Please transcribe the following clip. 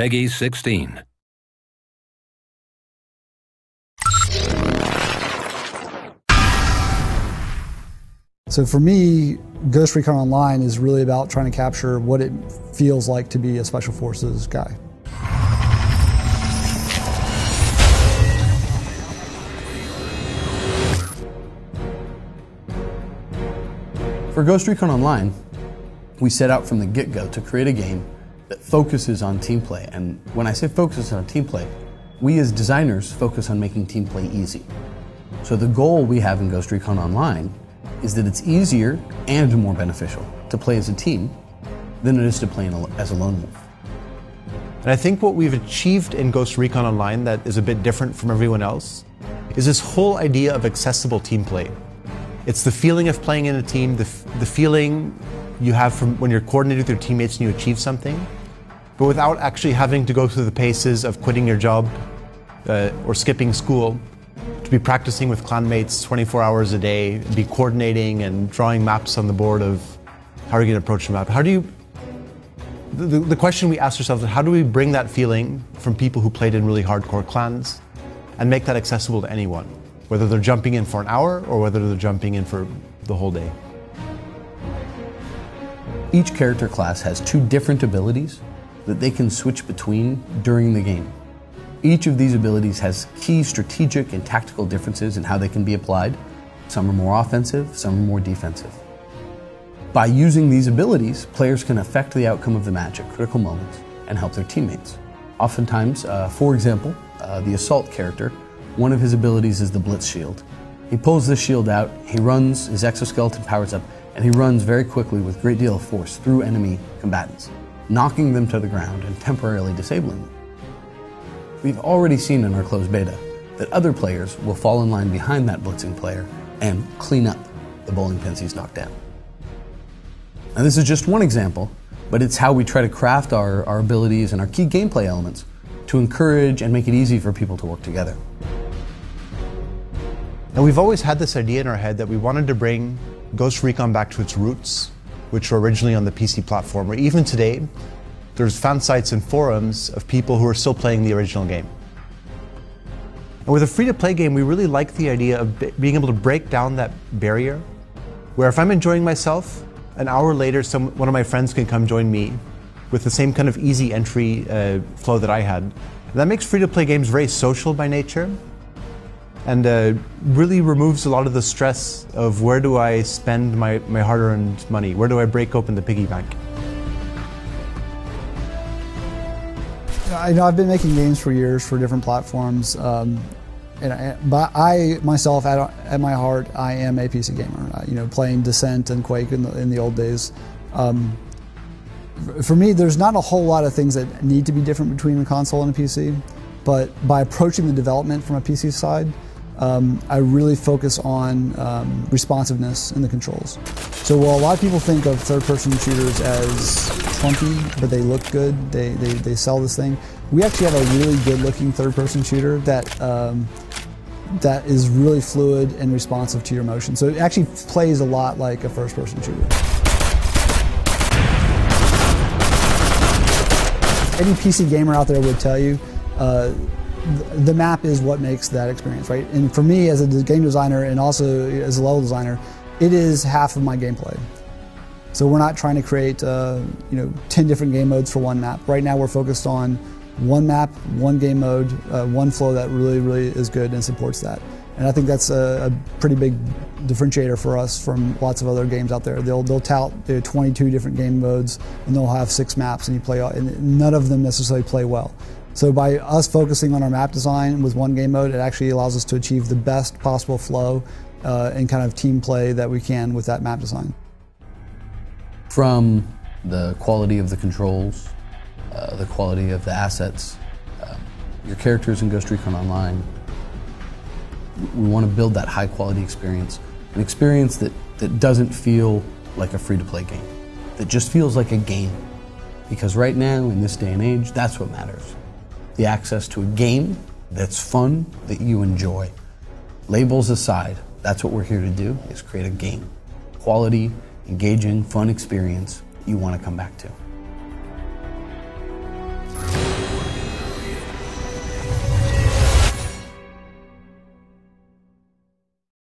Peggy 16. So for me, Ghost Recon Online is really about trying to capture what it feels like to be a Special Forces guy. For Ghost Recon Online, we set out from the get-go to create a game that focuses on team play. And when I say focuses on team play, we as designers focus on making team play easy. So the goal we have in Ghost Recon Online is that it's easier and more beneficial to play as a team than it is to play as a lone wolf. And I think what we've achieved in Ghost Recon Online that is a bit different from everyone else is this whole idea of accessible team play. It's the feeling of playing in a team, the feeling you have from when you're coordinated with your teammates and you achieve something, but without actually having to go through the paces of quitting your job or skipping school, to be practicing with clanmates 24 hours a day, be coordinating and drawing maps on the board of how are you going to approach the map. How do you, the question we ask ourselves is how do we bring that feeling from people who played in really hardcore clans and make that accessible to anyone, whether they're jumping in for an hour or whether they're jumping in for the whole day. Each character class has two different abilities that they can switch between during the game. Each of these abilities has key strategic and tactical differences in how they can be applied. Some are more offensive, some are more defensive. By using these abilities, players can affect the outcome of the match at critical moments and help their teammates. Oftentimes, for example, the Assault character, one of his abilities is the Blitz Shield. He pulls this shield out, he runs, his exoskeleton powers up, and he runs very quickly with a great deal of force through enemy combatants, knocking them to the ground and temporarily disabling them. We've already seen in our closed beta that other players will fall in line behind that blitzing player and clean up the bowling pins he's knocked down. Now this is just one example, but it's how we try to craft our abilities and our key gameplay elements to encourage and make it easy for people to work together. And we've always had this idea in our head that we wanted to bring Ghost Recon back to its roots, which were originally on the PC platform, where even today, there's fan sites and forums of people who are still playing the original game. And with a free-to-play game, we really like the idea of being able to break down that barrier, where if I'm enjoying myself, an hour later, one of my friends can come join me with the same kind of easy entry flow that I had. And that makes free-to-play games very social by nature, and really removes a lot of the stress of where do I spend my hard-earned money, where do I break open the piggy bank. I know I've been making games for years for different platforms, but I myself, at my heart, I am a PC gamer. You know, playing Descent and Quake in the old days. For me, there's not a whole lot of things that need to be different between a console and a PC, but by approaching the development from a PC side, I really focus on responsiveness in the controls. So while a lot of people think of third-person shooters as clunky, but they look good, they sell this thing, we actually have a really good-looking third-person shooter that that is really fluid and responsive to your motion. So it actually plays a lot like a first-person shooter. Any PC gamer out there would tell you, the map is what makes that experience, right? And for me, as a game designer and also as a level designer, it is half of my gameplay. So we're not trying to create 10 different game modes for one map. Right now we're focused on one map, one game mode, one flow that really is good and supports that. And I think that's a pretty big differentiator for us from lots of other games out there. They'll tout 22 different game modes and they'll have 6 maps and you play, and none of them necessarily play well. So by us focusing on our map design with one game mode, it actually allows us to achieve the best possible flow and kind of team play that we can with that map design. From the quality of the controls, the quality of the assets, your characters in Ghost Recon Online, we want to build that high quality experience, an experience that doesn't feel like a free-to-play game, that just feels like a game. Because right now, in this day and age, that's what matters. The access to a game that's fun, that you enjoy. Labels aside, that's what we're here to do, is create a game. Quality, engaging, fun experience you want to come back to.